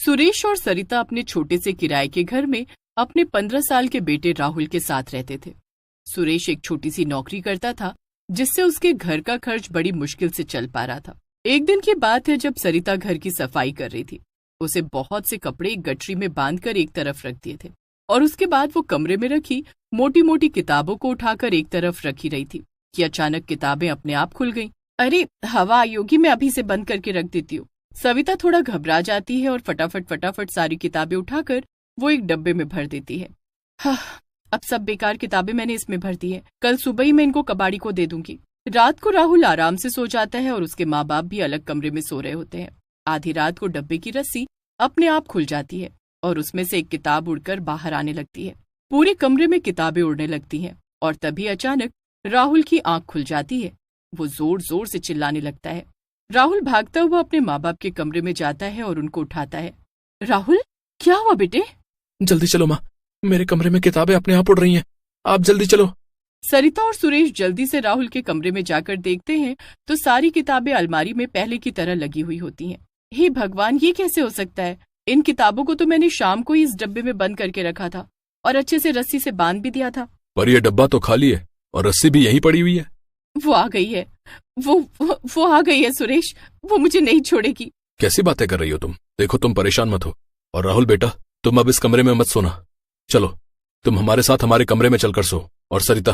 सुरेश और सरिता अपने छोटे से किराए के घर में अपने 15 साल के बेटे राहुल के साथ रहते थे। सुरेश एक छोटी सी नौकरी करता था जिससे उसके घर का खर्च बड़ी मुश्किल से चल पा रहा था। एक दिन की बात है जब सरिता घर की सफाई कर रही थी। उसे बहुत से कपड़े एक गठरी में बांधकर एक तरफ रख दिए थे और उसके बाद वो कमरे में रखी मोटी मोटी किताबों को उठाकर एक तरफ रखी रही थी कि अचानक किताबें अपने आप खुल गईं। अरे हवा आई होगी, मैं अभी से बंद करके रख देती हूँ। सविता थोड़ा घबरा जाती है और फटाफट सारी किताबें उठाकर वो एक डब्बे में भर देती है। हाँ, अब सब बेकार किताबें मैंने इसमें भर दी है, कल सुबह ही मैं इनको कबाड़ी को दे दूंगी। रात को राहुल आराम से सो जाता है और उसके माँ बाप भी अलग कमरे में सो रहे होते हैं। आधी रात को डब्बे की रस्सी अपने आप खुल जाती है और उसमें से एक किताब उड़कर बाहर आने लगती है। पूरे कमरे में किताबें उड़ने लगती हैं और तभी अचानक राहुल की आंख खुल जाती है। वो जोर जोर से चिल्लाने लगता है। राहुल भागता हुआ अपने माँ बाप के कमरे में जाता है और उनको उठाता है। राहुल, क्या हुआ बेटे? जल्दी चलो माँ, मेरे कमरे में किताबें अपने आप उड़ रही हैं, आप जल्दी चलो। सरिता और सुरेश जल्दी से राहुल के कमरे में जाकर देखते हैं तो सारी किताबें अलमारी में पहले की तरह लगी हुई होती हैं। हे भगवान, ये कैसे हो सकता है? इन किताबों को तो मैंने शाम को ही इस डब्बे में बंद करके रखा था और अच्छे से रस्सी से बांध भी दिया था। पर ये डब्बा तो खाली है और रस्सी भी यहीं पड़ी हुई है। वो आ गई है, वो आ गई है सुरेश, वो मुझे नहीं छोड़ेगी। कैसी बातें कर रही हो तुम? देखो तुम परेशान मत हो। और राहुल बेटा, तुम अब इस कमरे में मत सोना, चलो तुम हमारे साथ हमारे कमरे में चलकर सो। और सरिता,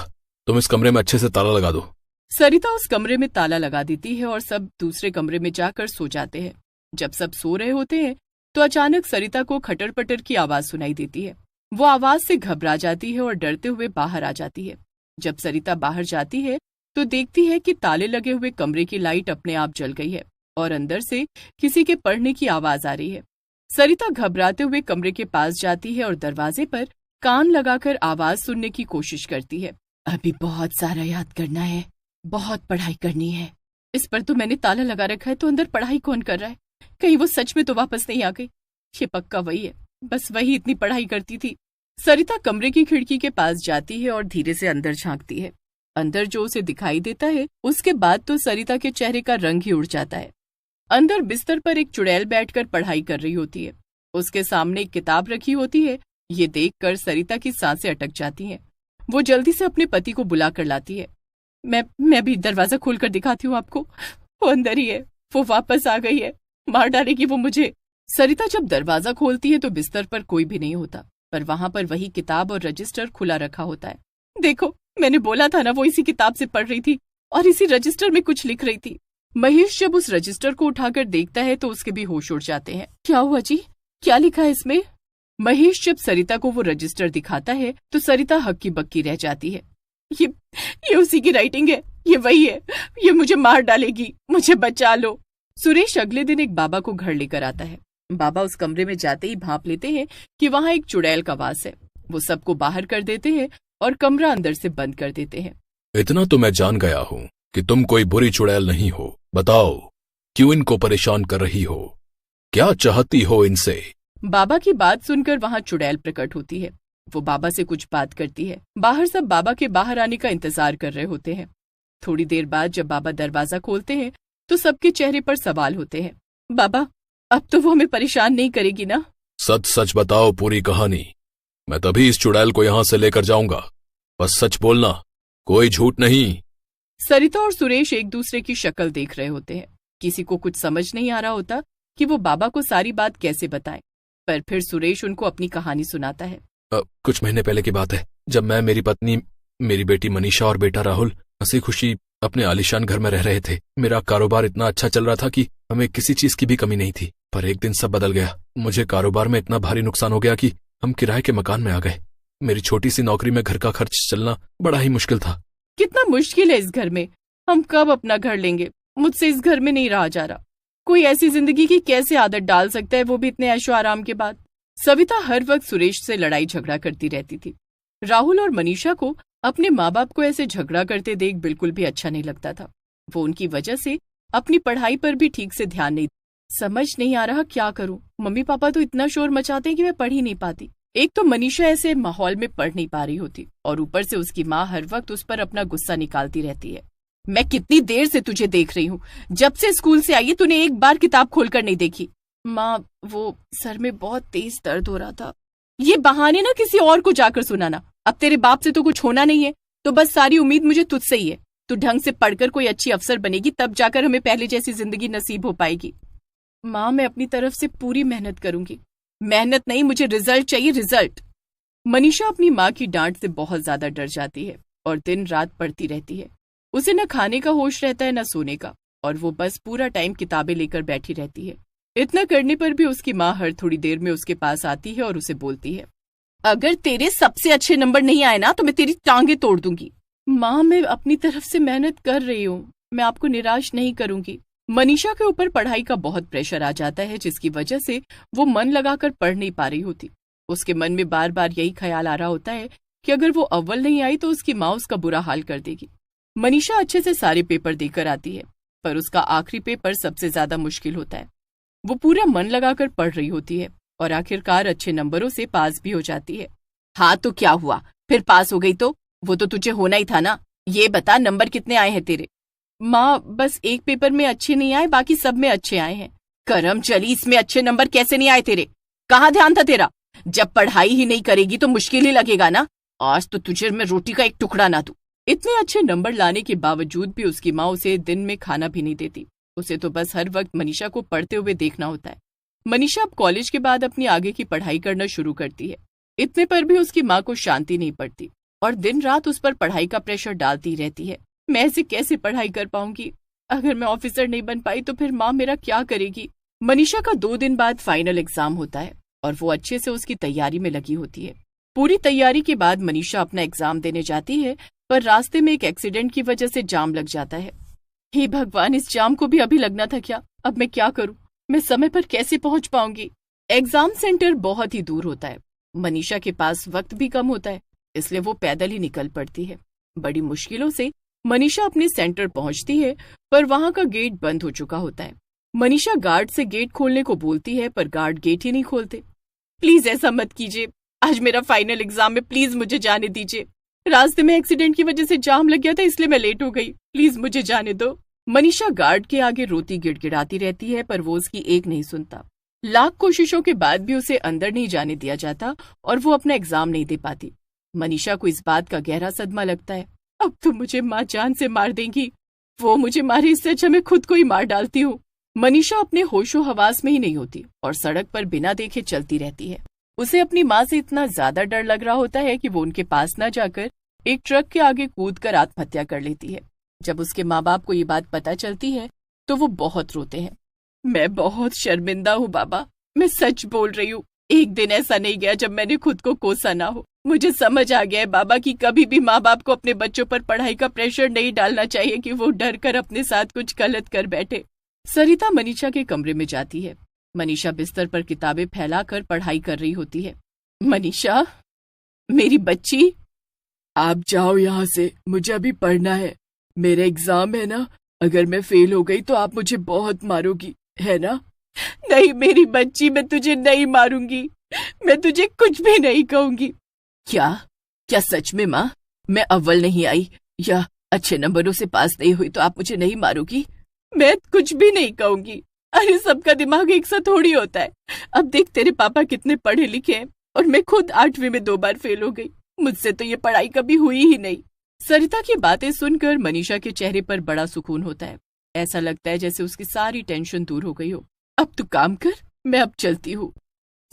तुम इस कमरे में अच्छे से ताला लगा दो। सरिता उस कमरे में ताला लगा देती है और सब दूसरे कमरे में जाकर सो जाते हैं। जब सब सो रहे होते हैं तो अचानक सरिता को खटर पटर की आवाज सुनाई देती है। वो आवाज से घबरा जाती है और डरते हुए बाहर आ जाती है। जब सरिता बाहर जाती है तो देखती है कि ताले लगे हुए कमरे की लाइट अपने आप जल गई है और अंदर से किसी के पढ़ने की आवाज आ रही है। सरिता घबराते हुए कमरे के पास जाती है और दरवाजे पर कान लगाकर आवाज सुनने की कोशिश करती है। अभी बहुत सारा याद करना है, बहुत पढ़ाई करनी है। इस पर तो मैंने ताला लगा रखा है, तो अंदर पढ़ाई कौन कर रहा है? कहीं वो सच में तो वापस नहीं आ गई? ये पक्का वही है, बस वही इतनी पढ़ाई करती थी। सरिता कमरे की खिड़की के पास जाती है और धीरे से अंदर झांकती है। अंदर जो उसे दिखाई देता है उसके बाद तो सरिता के चेहरे का रंग ही उड़ जाता है। अंदर बिस्तर पर एक चुड़ैल बैठकर पढ़ाई कर रही होती है। उसके सामने एक किताब रखी होती है। ये देखकर सरिता की सांसें अटक जाती हैं। वो जल्दी से अपने पति को बुला कर लाती है। मैं भी दरवाजा खोलकर दिखाती हूँ आपको, वो अंदर ही है, वो वापस आ गई है, मार डालेगी वो मुझे। सरिता जब दरवाजा खोलती है तो बिस्तर पर कोई भी नहीं होता, पर वहां पर वही किताब और रजिस्टर खुला रखा होता है। देखो, मैंने बोला था ना, वो इसी किताब से पढ़ रही थी और इसी रजिस्टर में कुछ लिख रही थी। महेश जब उस रजिस्टर को उठाकर देखता है तो उसके भी होश उड़ जाते हैं। क्या हुआ जी, क्या लिखा है इसमें? महेश जब सरिता को वो रजिस्टर दिखाता है तो सरिता हक्की बक्की रह जाती है। ये उसी की राइटिंग है, ये वही है, ये मुझे मार डालेगी, मुझे बचा लो। सुरेश अगले दिन एक बाबा को घर लेकर आता है। बाबा उस कमरे में जाते ही भांप लेते हैं कि वहाँ एक चुड़ैल का वास है। वो सबको बाहर कर देते हैं और कमरा अंदर से बंद कर देते हैं। इतना तो मैं जान गया हूँ कि तुम कोई बुरी चुड़ैल नहीं हो। बताओ, क्यों इनको परेशान कर रही हो? क्या चाहती हो इनसे? बाबा की बात सुनकर वहाँ चुड़ैल प्रकट होती है। वो बाबा से कुछ बात करती है। बाहर सब बाबा के बाहर आने का इंतजार कर रहे होते हैं। थोड़ी देर बाद जब बाबा दरवाजा खोलते हैं तो सबके चेहरे पर सवाल होते हैं। बाबा, अब तो वो हमें परेशान नहीं करेगी ना? सच सच बताओ पूरी कहानी। मैं तभी इस चुड़ैल को यहाँ से लेकर जाऊंगा। बस सच बोलना, कोई झूठ नहीं। सरिता और सुरेश एक दूसरे की शक्ल देख रहे होते हैं। किसी को कुछ समझ नहीं आ रहा होता कि वो बाबा को सारी बात कैसे बताएं, पर फिर सुरेश उनको अपनी कहानी सुनाता है। कुछ महीने पहले की बात है, जब मैं, मेरी पत्नी, मेरी बेटी मनीषा और बेटा राहुल हंसी खुशी अपने आलीशान घर में रह रहे थे। मेरा कारोबार इतना अच्छा चल रहा था कि हमें किसी चीज की भी कमी नहीं थी। पर एक दिन सब बदल गया। मुझे कारोबार में इतना भारी नुकसान हो गया कि हम किराए के मकान में आ गए। मेरी छोटी सी नौकरी में घर का खर्च चलना बड़ा ही मुश्किल था। कितना मुश्किल है इस घर में, हम कब अपना घर लेंगे? मुझसे इस घर में नहीं रहा जा रहा। कोई ऐसी जिंदगी की कैसे आदत डाल सकता है, वो भी इतने ऐशो आराम के बाद? सविता हर वक्त सुरेश से लड़ाई झगड़ा करती रहती थी। राहुल और मनीषा को अपने माँ बाप को ऐसे झगड़ा करते देख बिल्कुल भी अच्छा नहीं लगता था। वो उनकी वजह से अपनी पढ़ाई पर भी ठीक से ध्यान नहीं। समझ नहीं आ रहा क्या करूं। मम्मी पापा तो इतना शोर मचाते हैं कि मैं पढ़ ही नहीं पाती। एक तो मनीषा ऐसे माहौल में पढ़ नहीं पा रही होती और ऊपर से उसकी माँ हर वक्त उस पर अपना गुस्सा निकालती रहती है। मैं कितनी देर से तुझे देख रही हूँ, जब से स्कूल से आई है तूने एक बार किताब खोलकर नहीं देखी। माँ, वो सर में बहुत तेज दर्द हो रहा था। ये बहाने ना किसी और को जाकर सुनाना। अब तेरे बाप से तो कुछ होना नहीं है, तो बस सारी उम्मीद मुझे तुझसे ही है। तू ढंग से पढ़कर कोई अच्छी अफसर बनेगी, तब जाकर हमें पहले जैसी जिंदगी नसीब हो पाएगी। माँ, मैं अपनी तरफ से पूरी मेहनत करूंगी। मेहनत नहीं, मुझे रिजल्ट चाहिए, रिजल्ट। मनीषा अपनी माँ की डांट से बहुत ज्यादा डर जाती है और दिन रात पढ़ती रहती है। उसे न खाने का होश रहता है न सोने का, और वो बस पूरा टाइम किताबें लेकर बैठी रहती है। इतना करने पर भी उसकी माँ हर थोड़ी देर में उसके पास आती है और उसे बोलती है, अगर तेरे सबसे अच्छे नंबर नहीं आए ना तो मैं तेरी टांगे तोड़ दूंगी। माँ, मैं अपनी तरफ से मेहनत कर रही हूँ, मैं आपको निराश नहीं करूंगी। मनीषा के ऊपर पढ़ाई का बहुत प्रेशर आ जाता है, जिसकी वजह से वो मन लगाकर पढ़ नहीं पा रही होती। उसके मन में बार बार यही ख्याल आ रहा होता है कि अगर वो अव्वल नहीं आई तो उसकी माँ उसका बुरा हाल कर देगी। मनीषा अच्छे से सारे पेपर देकर आती है, पर उसका आखिरी पेपर सबसे ज्यादा मुश्किल होता है। वो पूरा मन लगाकर पढ़ रही होती है और आखिरकार अच्छे नंबरों से पास भी हो जाती है। हाँ तो क्या हुआ, फिर पास हो गई तो? वो तो तुझे होना ही था ना। ये बता, नंबर कितने आए हैं तेरे? माँ, बस एक पेपर में अच्छे नहीं आए, बाकी सब में अच्छे आए हैं। करम चली, इसमें अच्छे नंबर कैसे नहीं आए तेरे? कहाँ ध्यान था तेरा? जब पढ़ाई ही नहीं करेगी तो मुश्किल ही लगेगा ना। आज तो तुझे मैं रोटी का एक टुकड़ा ना दूं। इतने अच्छे नंबर लाने के बावजूद भी उसकी माँ उसे दिन में खाना भी नहीं देती। उसे तो बस हर वक्त मनीषा को पढ़ते हुए देखना होता है। मनीषा अब कॉलेज के बाद अपनी आगे की पढ़ाई करना शुरू करती है। इतने पर भी उसकी माँ को शांति नहीं पड़ती और दिन रात उस पर पढ़ाई का प्रेशर डालती रहती है। मैं ऐसे कैसे पढ़ाई कर पाऊंगी? अगर मैं ऑफिसर नहीं बन पाई तो फिर माँ मेरा क्या करेगी? मनीषा का 2 दिन बाद फाइनल एग्जाम होता है और वो अच्छे से उसकी तैयारी में लगी होती है। पूरी तैयारी के बाद मनीषा अपना एग्जाम देने जाती है, पर रास्ते में एक एक्सीडेंट की वजह से जाम लग जाता है। हे भगवान, इस जाम को भी अभी लगना था क्या? अब मैं क्या करूं? मैं समय पर कैसे पहुंच पाऊंगी? एग्जाम सेंटर बहुत ही दूर होता है। मनीषा के पास वक्त भी कम होता है, इसलिए वो पैदल ही निकल पड़ती है। बड़ी मुश्किलों से मनीषा अपने सेंटर पहुंचती है, पर वहां का गेट बंद हो चुका होता है। मनीषा गार्ड से गेट खोलने को बोलती है, पर गार्ड गेट ही नहीं खोलते। प्लीज ऐसा मत कीजिए, आज मेरा फाइनल एग्जाम है, प्लीज मुझे जाने दीजिए। रास्ते में एक्सीडेंट की वजह से जाम लग गया था, इसलिए मैं लेट हो गई, प्लीज मुझे जाने दो। मनीषा गार्ड के आगे रोती गिड़गिड़ाती रहती है, पर वो उसकी एक नहीं सुनता। लाख कोशिशों के बाद भी उसे अंदर नहीं जाने दिया जाता और वो अपना एग्जाम नहीं दे पाती। मनीषा को इस बात का गहरा सदमा लगता है। अब तो मुझे माँ जान से मार देंगी। वो मुझे मारे, इससे अच्छा मैं खुद को ही मार डालती हूँ। मनीषा अपने होशो हवास में ही नहीं होती और सड़क पर बिना देखे चलती रहती है। उसे अपनी माँ से इतना ज्यादा डर लग रहा होता है कि वो उनके पास न जाकर एक ट्रक के आगे कूदकर आत्महत्या कर लेती है। जब उसके माँ बाप को ये बात पता चलती है तो वो बहुत रोते हैं। मैं बहुत शर्मिंदा हूँ बाबा, मैं सच बोल रही हूँ। एक दिन ऐसा नहीं गया जब मैंने खुद को कोसा ना हो। मुझे समझ आ गया है बाबा कि कभी भी माँ बाप को अपने बच्चों पर पढ़ाई का प्रेशर नहीं डालना चाहिए कि वो डर कर अपने साथ कुछ गलत कर बैठे। सरिता मनीषा के कमरे में जाती है। मनीषा बिस्तर पर किताबें फैलाकर पढ़ाई कर रही होती है। मनीषा, मेरी बच्ची, आप जाओ यहाँ से, मुझे अभी पढ़ना है। मेरा एग्जाम है ना, अगर मैं फेल हो गई तो आप मुझे बहुत मारोगी, है ना? नहीं मेरी बच्ची, मैं तुझे नहीं मारूंगी, मैं तुझे कुछ भी नहीं कहूंगी। क्या क्या सच में माँ, मैं अव्वल नहीं आई या अच्छे नंबरों से पास नहीं हुई तो आप मुझे नहीं मारोगी? मैं कुछ भी नहीं कहूंगी। अरे सबका दिमाग एक सा थोड़ी होता है। अब देख तेरे पापा कितने पढ़े लिखे हैं और मैं खुद 8वीं में 2 बार फेल हो गई। मुझसे तो ये पढ़ाई कभी हुई ही नहीं। सरिता की बातें सुनकर मनीषा के चेहरे पर बड़ा सुकून होता है। ऐसा लगता है जैसे उसकी सारी टेंशन दूर हो गई हो। अब तू काम कर, मैं अब चलती हूँ।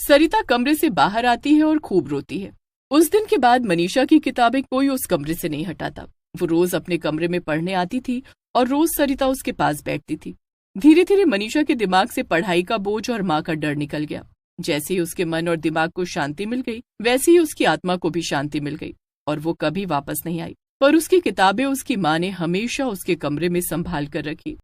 सरिता कमरे से बाहर आती है और खूब रोती है। उस दिन के बाद मनीषा की किताबें कोई उस कमरे से नहीं हटाता। वो रोज अपने कमरे में पढ़ने आती थी और रोज सरिता उसके पास बैठती थी। धीरे धीरे मनीषा के दिमाग से पढ़ाई का बोझ और माँ का डर निकल गया। जैसे ही उसके मन और दिमाग को शांति मिल गई, वैसे ही उसकी आत्मा को भी शांति मिल गई और वो कभी वापस नहीं आई। पर उसकी किताबें उसकी माँ ने हमेशा उसके कमरे में संभाल कर रखी।